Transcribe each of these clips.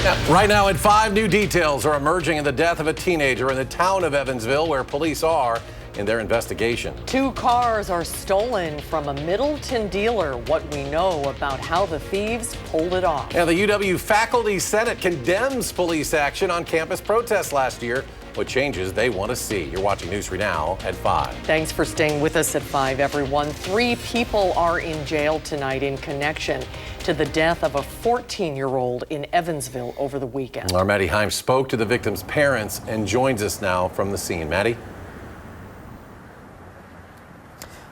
Right now at 5, new details are emerging in the death of a teenager in the town of Evansville, where police are in their investigation. 2 cars are stolen from a Middleton dealer. What we know about how the thieves pulled it off. And the UW Faculty Senate condemns police action on campus protests last year. What changes they want to see. You're watching News 3 Now at 5. Thanks for staying with us at 5, everyone. 3 people are in jail tonight in connection to the death of a 14-year-old in Evansville over the weekend. Our Maddie Heim spoke to the victim's parents and joins us now from the scene. Maddie?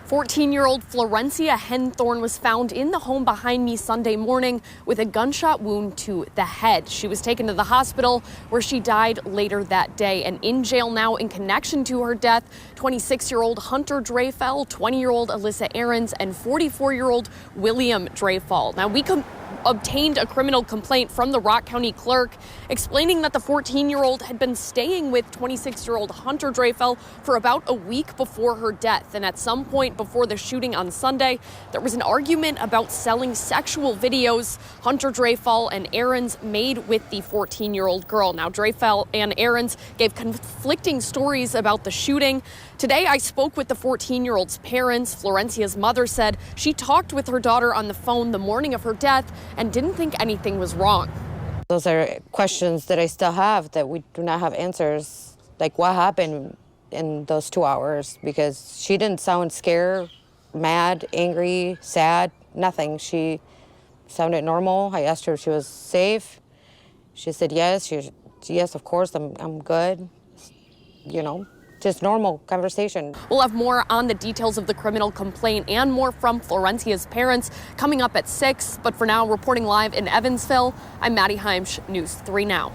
14-year-old Florencia Henthorn was found in the home behind me Sunday morning with a gunshot wound to the head. She was taken to the hospital where she died later that day, and in jail now in connection to her death, 26-year-old Hunter Dreyfell, 20-year-old Alyssa Ahrens, and 44-year-old William Dreyfall. Now, we obtained a criminal complaint from the Rock County clerk explaining that the 14-year-old had been staying with 26-year-old Hunter Dreyfell for about a week before her death. And at some point before the shooting on Sunday, there was an argument about selling sexual videos Hunter Dreyfall and Ahrens made with the 14-year-old girl. Now, Dreyfall and Ahrens gave conflicting stories about the shooting. Today, I spoke with the 14-year-old's parents. Florencia's mother said she talked with her daughter on the phone the morning of her death and didn't think anything was wrong. Those are questions that I still have that we do not have answers. Like, what happened in those 2 hours? Because she didn't sound scared, mad, angry, sad, nothing. She sounded normal. I asked her if she was safe. She said yes. Yes, of course, I'm good. You know, just normal conversation. We'll have more on the details of the criminal complaint and more from Florencia's parents coming up at 6. But for now, reporting live in Evansville, I'm Maddie Heimsch, News 3 Now.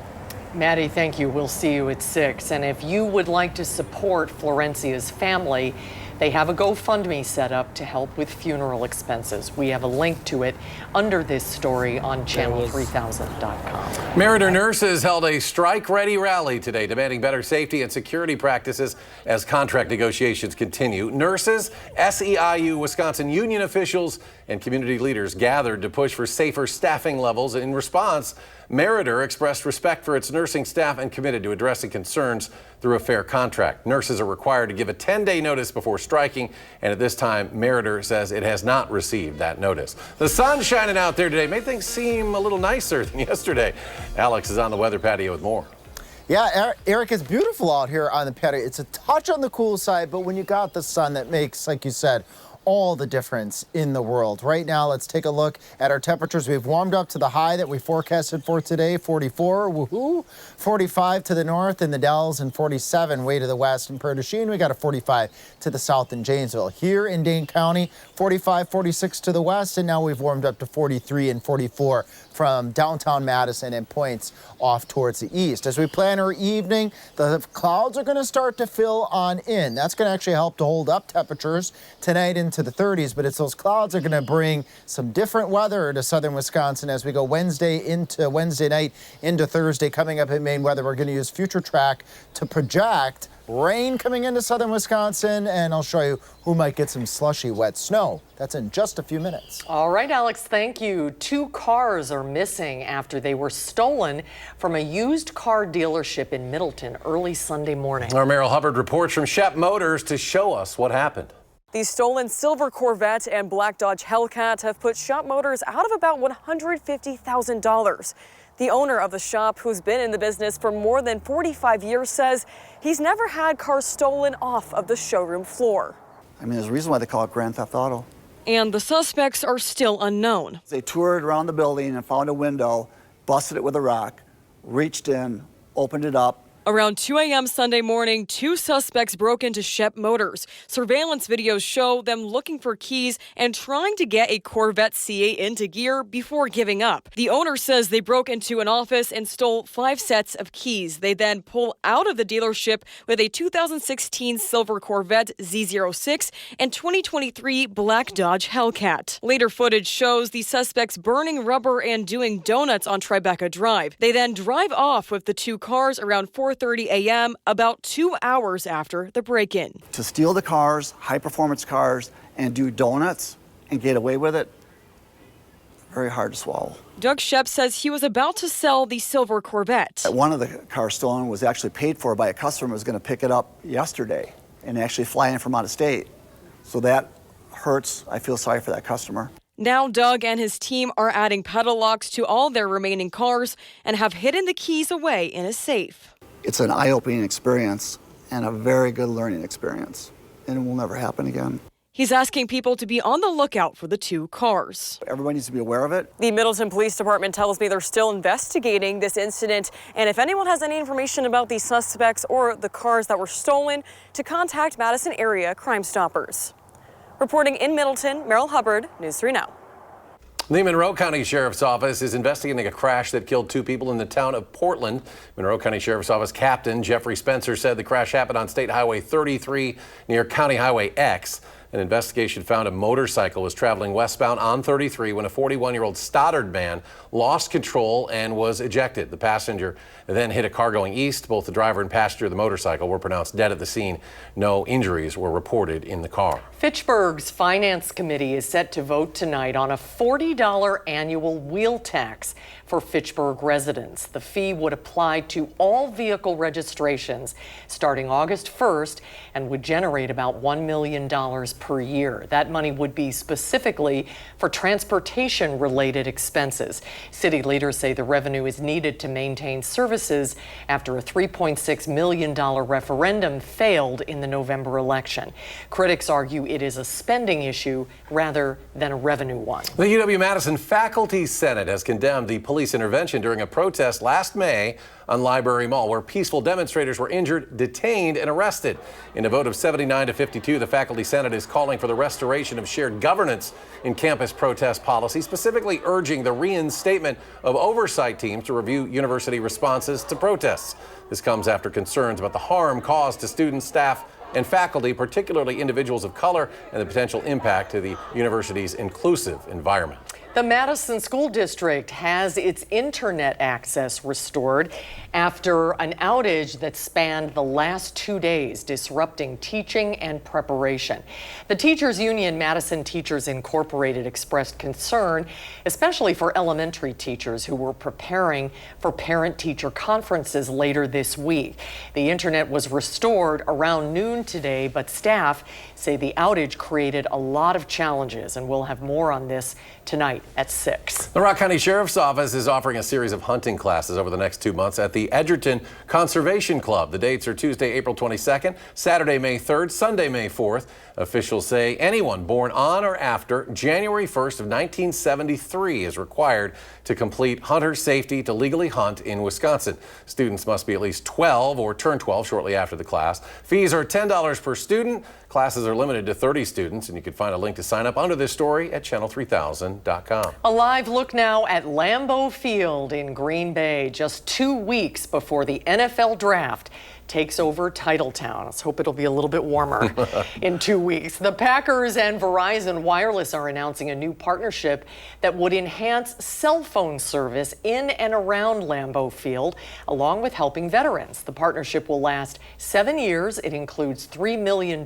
Maddie, thank you. We'll see you at 6. And if you would like to support Florencia's family, they have a GoFundMe set up to help with funeral expenses. We have a link to it under this story on channel3000.com. Meriter nurses held a strike-ready rally today, demanding better safety and security practices as contract negotiations continue. Nurses, SEIU, Wisconsin union officials, and community leaders gathered to push for safer staffing levels. In response, Meriter expressed respect for its nursing staff and committed to addressing concerns through a fair contract. Nurses are required to give a 10-day notice before striking, and at this time, Meriter says it has not received that notice. The sun's shining out there today. Made things seem a little nicer than yesterday. Alex is on the weather patio with more. Yeah, Eric, it's beautiful out here on the patio. It's a touch on the cool side, but when you got the sun, that makes, like you said, all the difference in the world. Right now, let's take a look at our temperatures. We've warmed up to the high that we forecasted for today, 44, woohoo, 45 to the north in the Dells and 47 way to the west in Prairie du Chien. We got a 45 to the south in Janesville. Here in Dane County, 45, 46 to the west, and now we've warmed up to 43 and 44 from downtown Madison and points off towards the east. As we plan our evening, the clouds are going to start to fill on in. That's going to actually help to hold up temperatures tonight into the 30s, but it's those clouds are going to bring some different weather to southern Wisconsin as we go Wednesday night into Thursday. Coming up in Maine weather, we're going to use Future Track to project rain coming into southern Wisconsin, and I'll show you who might get some slushy wet snow. That's in just a few minutes. All right, Alex, thank you. 2 cars are missing after they were stolen from a used car dealership in Middleton early Sunday morning. Our Merrill Hubbard reports from Shep Motors to show us what happened. The stolen silver Corvette and black Dodge Hellcat have put Shop Motors out of about $150,000. The owner of the shop, who's been in the business for more than 45 years, says he's never had cars stolen off of the showroom floor. I mean, there's a reason why they call it Grand Theft Auto. And the suspects are still unknown. They toured around the building and found a window, busted it with a rock, reached in, opened it up. Around 2 a.m. Sunday morning, 2 suspects broke into Shep Motors. Surveillance videos show them looking for keys and trying to get a Corvette C8 into gear before giving up. The owner says they broke into an office and stole 5 sets of keys. They then pull out of the dealership with a 2016 silver Corvette Z06 and 2023 black Dodge Hellcat. Later footage shows the suspects burning rubber and doing donuts on Tribeca Drive. They then drive off with the 2 cars around 4:30 a.m., about 2 hours after the break-in. To steal the cars, high-performance cars, and do donuts and get away with it, very hard to swallow. Doug Shep says he was about to sell the silver Corvette. One of the cars stolen was actually paid for by a customer who was going to pick it up yesterday and actually fly in from out of state. So that hurts. I feel sorry for that customer. Now Doug and his team are adding pedal locks to all their remaining cars and have hidden the keys away in a safe. It's an eye-opening experience and a very good learning experience, and it will never happen again. He's asking people to be on the lookout for the two cars. Everybody needs to be aware of it. The Middleton Police Department tells me they're still investigating this incident, and if anyone has any information about these suspects or the cars that were stolen, to contact Madison area Crime Stoppers. Reporting in Middleton, Merrill Hubbard, News 3 Now. The Monroe County Sheriff's Office is investigating a crash that killed 2 people in the town of Portland. Monroe County Sheriff's Office Captain Jeffrey Spencer said the crash happened on State Highway 33 near County Highway X. An investigation found a motorcycle was traveling westbound on 33 when a 41-year-old Stoddard man lost control and was ejected. The passenger then hit a car going east. Both the driver and passenger of the motorcycle were pronounced dead at the scene. No injuries were reported in the car. Fitchburg's Finance Committee is set to vote tonight on a $40 annual wheel tax for Fitchburg residents. The fee would apply to all vehicle registrations starting August 1st and would generate about $1 million per year. That money would be specifically for transportation-related expenses. City leaders say the revenue is needed to maintain services after a $3.6 million referendum failed in the November election. Critics argue it is a spending issue rather than a revenue one. The UW-Madison Faculty Senate has condemned the police intervention during a protest last May on Library Mall, where peaceful demonstrators were injured, detained, and arrested. In a vote of 79 to 52, the Faculty Senate is calling for the restoration of shared governance in campus protest policy, specifically urging the reinstatement of oversight teams to review university responses to protests. This comes after concerns about the harm caused to students, staff, and faculty, particularly individuals of color, and the potential impact to the university's inclusive environment. The Madison School District has its internet access restored after an outage that spanned the last 2 days, disrupting teaching and preparation. The teachers union, Madison Teachers Incorporated, expressed concern, especially for elementary teachers who were preparing for parent-teacher conferences later this week. The internet was restored around noon today, but staff say the outage created a lot of challenges, and we'll have more on this tonight at 6. The Rock County Sheriff's Office is offering a series of hunting classes over the next 2 months at the Edgerton Conservation Club. The dates are Tuesday, April 22nd, Saturday, May 3rd, Sunday, May 4th. Officials say anyone born on or after January 1st of 1973 is required to complete hunter safety to legally hunt in Wisconsin. Students must be at least 12 or turn 12 shortly after the class. Fees are $10 per student. Classes are limited to 30 students, and you can find a link to sign up under this story at channel3000.com. A live look now at Lambeau Field in Green Bay, just 2 weeks before the NFL draft takes over Titletown. Let's hope it'll be a little bit warmer in 2 weeks. The Packers and Verizon Wireless are announcing a new partnership that would enhance cell phone service in and around Lambeau Field, along with helping veterans. The partnership will last 7 years. It includes $3 million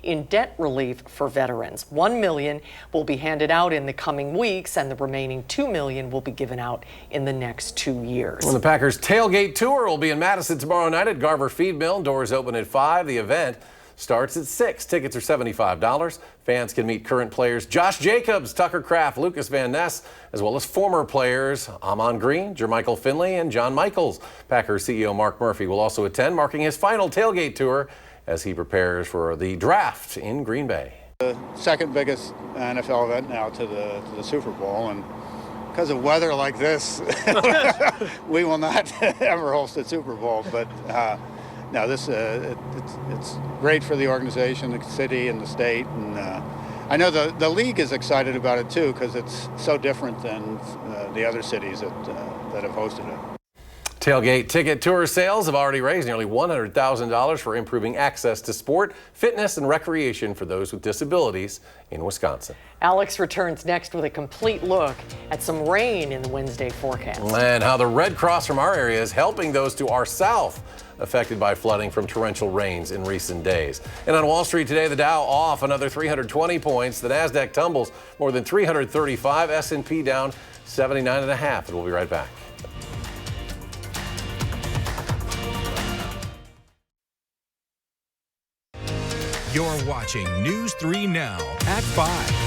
in debt relief for veterans. $1 million will be handed out in the coming weeks, and the remaining $2 million will be given out in the next 2 years. Well, the Packers tailgate tour will be in Madison tomorrow night at Garver Feed Mill. Doors open at 5. The event starts at 6. Tickets are $75. Fans can meet current players Josh Jacobs, Tucker Kraft, Lucas Van Ness, as well as former players Amon Green, Jermichael Finley, and John Michaels. Packers CEO Mark Murphy will also attend, marking his final tailgate tour as he prepares for the draft in Green Bay. The second biggest NFL event now to the Super Bowl, and because of weather like this, we will not ever host a Super Bowl. But no, this it's great for the organization, the city, and the state. And I know the league is excited about it too, because it's so different than the other cities that have hosted it. Tailgate ticket tour sales have already raised nearly $100,000 for improving access to sport, fitness, and recreation for those with disabilities in Wisconsin. Alex returns next with a complete look at some rain in the Wednesday forecast. And how the Red Cross from our area is helping those to our south affected by flooding from torrential rains in recent days. And on Wall Street today, the Dow off another 320 points. The Nasdaq tumbles more than 335. S&P down 79.5, and we'll be right back. You're watching News 3 Now at 5.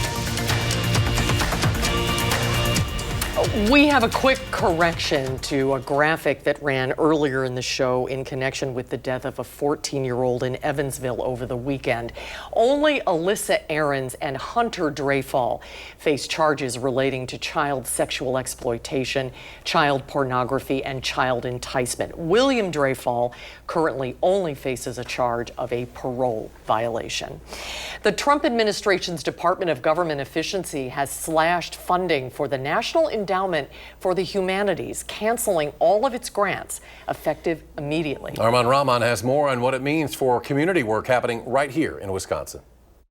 We have a quick correction to a graphic that ran earlier in the show in connection with the death of a 14-year-old in Evansville over the weekend. Only Alyssa Aarons and Hunter Dreyfall face charges relating to child sexual exploitation, child pornography, and child enticement. William Dreyfall currently only faces a charge of a parole violation. The Trump administration's Department of Government Efficiency has slashed funding for the National Endowment for the Humanities, canceling all of its grants effective immediately. Armand Rahman has more on what it means for community work happening right here in Wisconsin.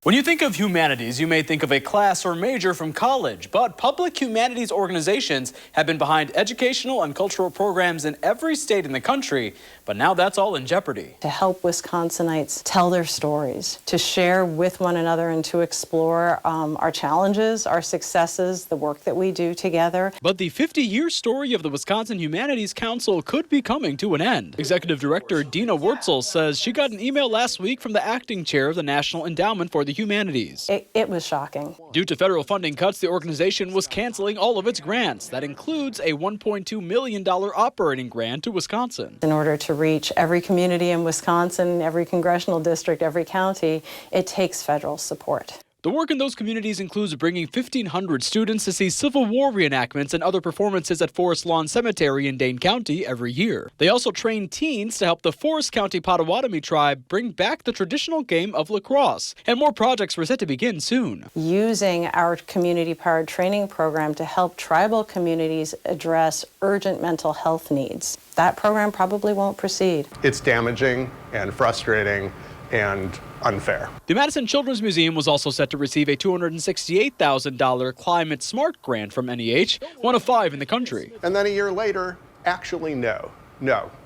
When you think of humanities, you may think of a class or major from college, but public humanities organizations have been behind educational and cultural programs in every state in the country, but now that's all in jeopardy. To help Wisconsinites tell their stories, to share with one another and to explore our challenges, our successes, the work that we do together. But the 50-year story of the Wisconsin Humanities Council could be coming to an end. Executive Director Dina Wurtzel says she got an email last week from the acting chair of the National Endowment for the Humanities. It was shocking. Due to federal funding cuts, the organization was canceling all of its grants. That includes a $1.2 million operating grant to Wisconsin. In order to reach every community in Wisconsin, every congressional district, every county, it takes federal support. The work in those communities includes bringing 1,500 students to see Civil War reenactments and other performances at Forest Lawn Cemetery in Dane County every year. They also train teens to help the Forest County Potawatomi tribe bring back the traditional game of lacrosse. And more projects were set to begin soon. Using our community-powered training program to help tribal communities address urgent mental health needs. That program probably won't proceed. It's damaging and frustrating and unfair. The Madison Children's Museum was also set to receive a $268,000 Climate Smart grant from NEH, one of 5 in the country. And then a year later, actually no,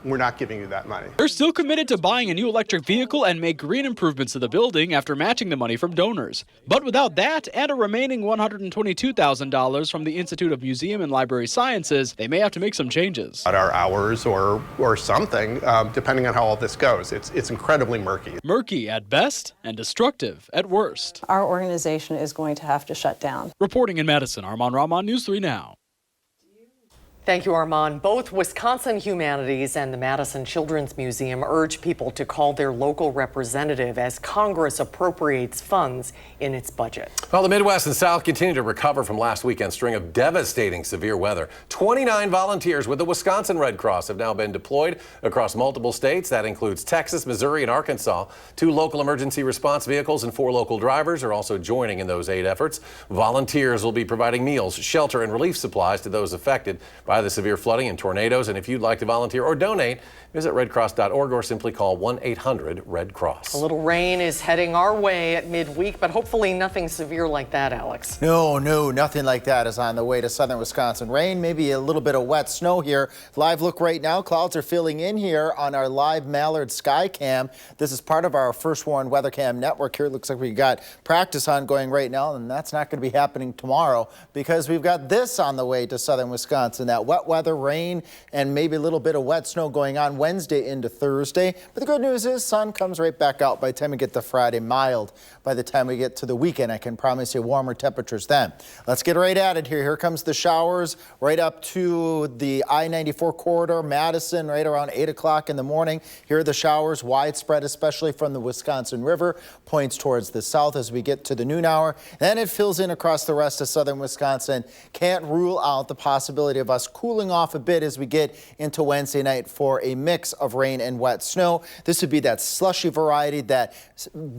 we're not giving you that money. They're still committed to buying a new electric vehicle and make green improvements to the building after matching the money from donors. But without that and a remaining $122,000 from the Institute of Museum and Library Sciences, they may have to make some changes. At our hours or something, depending on how all this goes. It's incredibly murky. Murky at best and destructive at worst. Our organization is going to have to shut down. Reporting in Madison, Armand Rahman, News 3 Now. Thank you, Armand. Both Wisconsin Humanities and the Madison Children's Museum urge people to call their local representative as Congress appropriates funds in its budget. Well, the Midwest and South continue to recover from last weekend's string of devastating severe weather. 29 volunteers with the Wisconsin Red Cross have now been deployed across multiple states. That includes Texas, Missouri, and Arkansas. 2 local emergency response vehicles and 4 local drivers are also joining in those aid efforts. Volunteers will be providing meals, shelter, and relief supplies to those affected by the severe flooding and tornadoes. And if you'd like to volunteer or donate, visit redcross.org or simply call 1-800-RED-CROSS. A little rain is heading our way at midweek, but hopefully nothing severe like that, Alex. No, nothing like that is on the way to southern Wisconsin. Rain, maybe a little bit of wet snow here. Live look right now. Clouds are filling in here on our live Mallard sky cam. This is part of our First Warn Weather Cam network here. It looks like we got practice ongoing right now, and that's not going to be happening tomorrow because we've got this on the way to southern Wisconsin. That wet weather, rain, and maybe a little bit of wet snow going on Wednesday into Thursday. But the good news is sun comes right back out by the time we get to Friday. Mild by the time we get to the weekend. I can promise you warmer temperatures then. Let's get right at it here. Here comes the showers right up to the I-94 corridor, Madison, right around 8 o'clock in the morning. Here are the showers widespread, especially from the Wisconsin River, points towards the south as we get to the noon hour. Then it fills in across the rest of southern Wisconsin. Can't rule out the possibility of us cooling off a bit as we get into Wednesday night for a mix of rain and wet snow. This would be that slushy variety that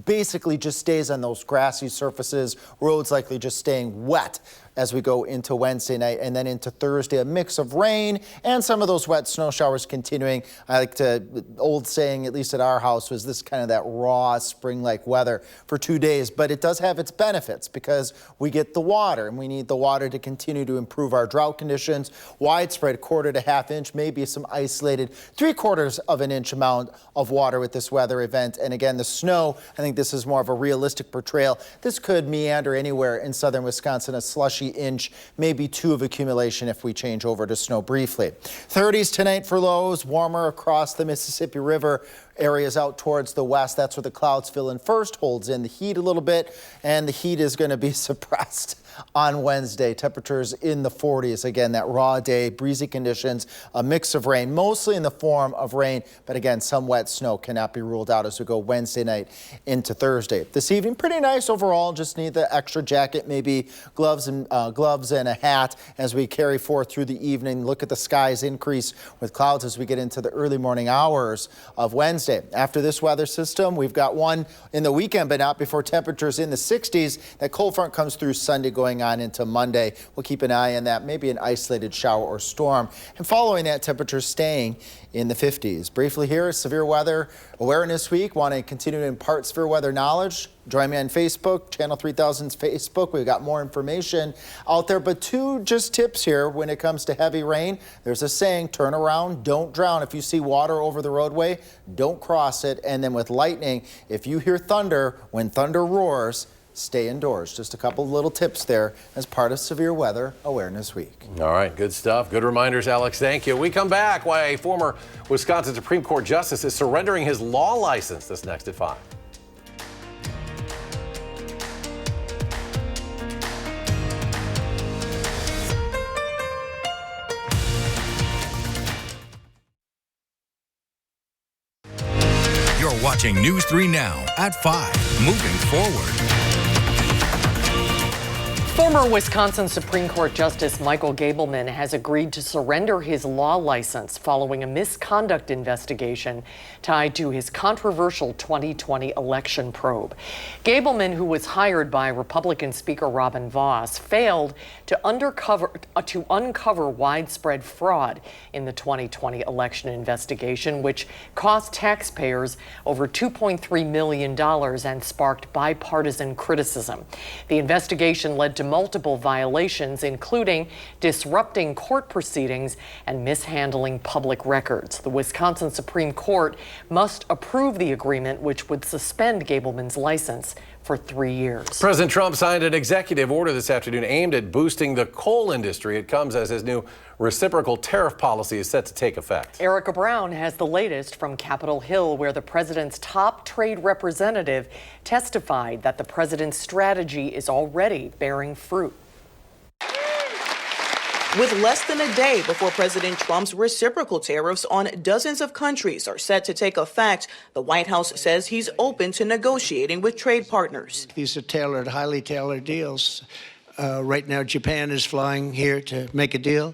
basically just stays on those grassy surfaces, roads likely just staying wet as we go into Wednesday night and then into Thursday, a mix of rain and some of those wet snow showers continuing. I like to, old saying, at least at our house, was this kind of that raw spring-like weather for 2 days. But it does have its benefits because we get the water and we need the water to continue to improve our drought conditions. Widespread 1/4 to 1/2 inch, maybe some isolated 3/4 of an inch amount of water with this weather event. And again, the snow, I think this is more of a realistic portrayal. This could meander anywhere in southern Wisconsin, a slushy inch, maybe 2 of accumulation if we change over to snow briefly. 30s tonight for lows, warmer across the Mississippi River. Areas out towards the west, that's where the clouds fill in first, holds in the heat a little bit, and the heat is going to be suppressed on Wednesday. Temperatures in the 40s. Again, that raw day, breezy conditions, a mix of rain, mostly in the form of rain, but again, some wet snow cannot be ruled out as we go Wednesday night into Thursday. This evening, pretty nice overall, just need the extra jacket, maybe gloves and a hat as we carry forth through the evening. Look at the skies increase with clouds as we get into the early morning hours of Wednesday. After this weather system, we've got one in the weekend, but not before temperatures in the 60s. That cold front comes through Sunday going on into Monday. We'll keep an eye on that, maybe an isolated shower or storm. And following that, temperatures staying in the 50s. Briefly here, Severe Weather Awareness Week. Want to continue to impart severe weather knowledge? Join me on Facebook, Channel 3000's Facebook. We've got more information out there, but 2 just tips here when it comes to heavy rain. There's a saying, turn around, don't drown. If you see water over the roadway, don't cross it. And then with lightning, if you hear thunder, when thunder roars, stay indoors. Just a couple of little tips there as part of Severe Weather Awareness Week. All right, good stuff. Good reminders, Alex. Thank you. We come back. Why a former Wisconsin Supreme Court justice is surrendering his law license. This next at 5. You're watching News 3 Now at 5. Moving forward. Former Wisconsin Supreme Court Justice Michael Gableman has agreed to surrender his law license following a misconduct investigation tied to his controversial 2020 election probe. Gableman, who was hired by Republican Speaker Robin Vos, failed to uncover widespread fraud in the 2020 election investigation, which cost taxpayers over $2.3 million and sparked bipartisan criticism. The investigation led to multiple violations, including disrupting court proceedings and mishandling public records. The Wisconsin Supreme Court must approve the agreement, which would suspend Gableman's license for 3 years. President Trump signed an executive order this afternoon aimed at boosting the coal industry. It comes as his new reciprocal tariff policy is set to take effect. Erica Brown has the latest from Capitol Hill, where the president's top trade representative testified that the president's strategy is already bearing fruit. With less than a day before President Trump's reciprocal tariffs on dozens of countries are set to take effect, the White House says he's open to negotiating with trade partners. These are tailored, highly tailored deals. Right now, Japan is flying here to make a deal.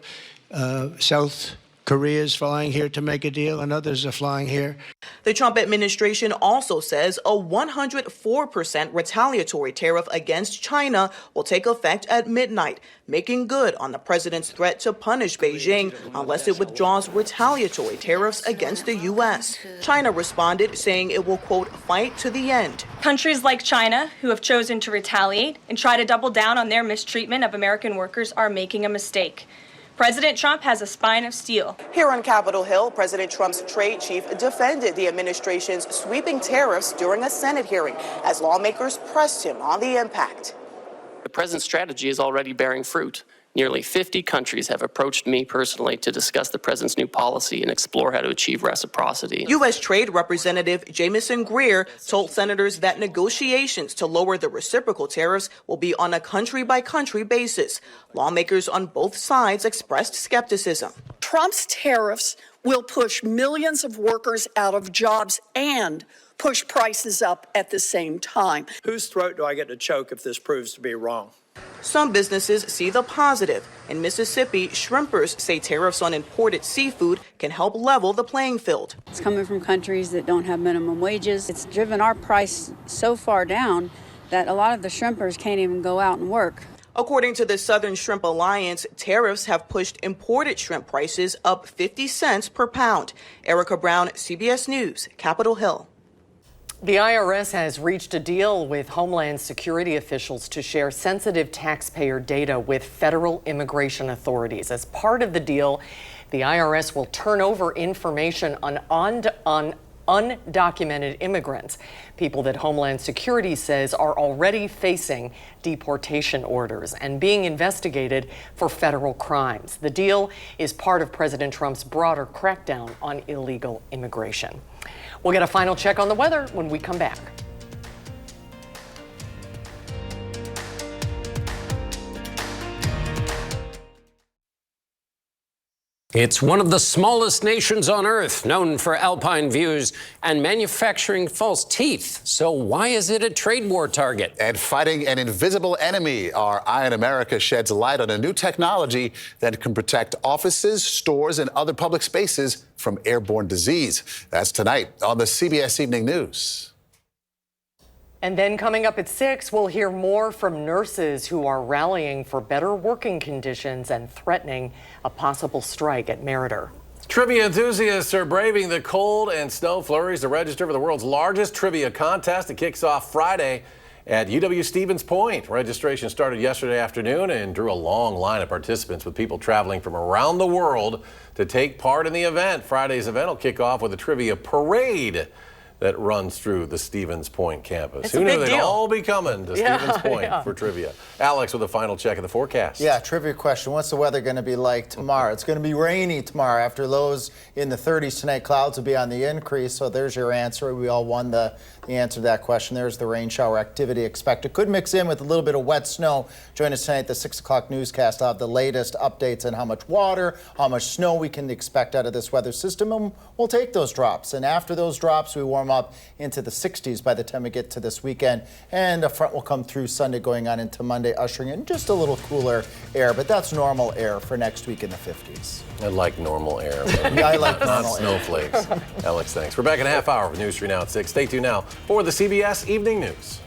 South Korea is flying here to make a deal, and others are flying here. The Trump administration also says a 104% retaliatory tariff against China will take effect at midnight, making good on the president's threat to punish Beijing unless it withdraws retaliatory tariffs against the U.S. China responded, saying it will, quote, fight to the end. Countries like China, who have chosen to retaliate and try to double down on their mistreatment of American workers, are making a mistake. President Trump has a spine of steel. Here on Capitol Hill, President Trump's trade chief defended the administration's sweeping tariffs during a Senate hearing as lawmakers pressed him on the impact. The president's strategy is already bearing fruit. Nearly 50 countries have approached me personally to discuss the president's new policy and explore how to achieve reciprocity. U.S. Trade Representative Jamieson Greer told senators that negotiations to lower the reciprocal tariffs will be on a country-by-country basis. Lawmakers on both sides expressed skepticism. Trump's tariffs will push millions of workers out of jobs and push prices up at the same time. Whose throat do I get to choke if this proves to be wrong? Some businesses see the positive. In Mississippi, shrimpers say tariffs on imported seafood can help level the playing field. It's coming from countries that don't have minimum wages. It's driven our price so far down that a lot of the shrimpers can't even go out and work. According to the Southern Shrimp Alliance, tariffs have pushed imported shrimp prices up 50 cents per pound. Erica Brown, CBS News, Capitol Hill. The IRS has reached a deal with Homeland Security officials to share sensitive taxpayer data with federal immigration authorities. As part of the deal, the IRS will turn over information on undocumented immigrants, people that Homeland Security says are already facing deportation orders and being investigated for federal crimes. The deal is part of President Trump's broader crackdown on illegal immigration. We'll get a final check on the weather when we come back. It's one of the smallest nations on Earth, known for alpine views and manufacturing false teeth. So why is it a trade war target? And fighting an invisible enemy, our Eye on America sheds light on a new technology that can protect offices, stores, and other public spaces from airborne disease. That's tonight on the CBS Evening News. And then coming up at 6, we'll hear more from nurses who are rallying for better working conditions and threatening a possible strike at Meritor. Trivia enthusiasts are braving the cold and snow flurries to register for the world's largest trivia contest. It kicks off Friday at UW-Stevens Point. Registration started yesterday afternoon and drew a long line of participants, with people traveling from around the world to take part in the event. Friday's event will kick off with a trivia parade that runs through the Stevens Point campus. Who knew they'd all be coming to Stevens Point for trivia? Alex with a final check of the forecast. Yeah, trivia question. What's the weather going to be like tomorrow? It's going to be rainy tomorrow. After lows in the 30s tonight, clouds will be on the increase. So there's your answer. We all won the answer to that question. There's the rain shower activity expected. Could mix in with a little bit of wet snow. Join us tonight at the 6 o'clock newscast. I'll have the latest updates on how much water, how much snow we can expect out of this weather system. And we'll take those drops. And after those drops, we warm up into the 60s by the time we get to this weekend. And a front will come through Sunday going on into Monday, ushering in just a little cooler air. But that's normal air for next week in the 50s. I like normal air. Yeah, I like not normal snowflakes. Alex, thanks. We're back in a half hour with News 3 Now at 6. Stay tuned now for the CBS Evening News.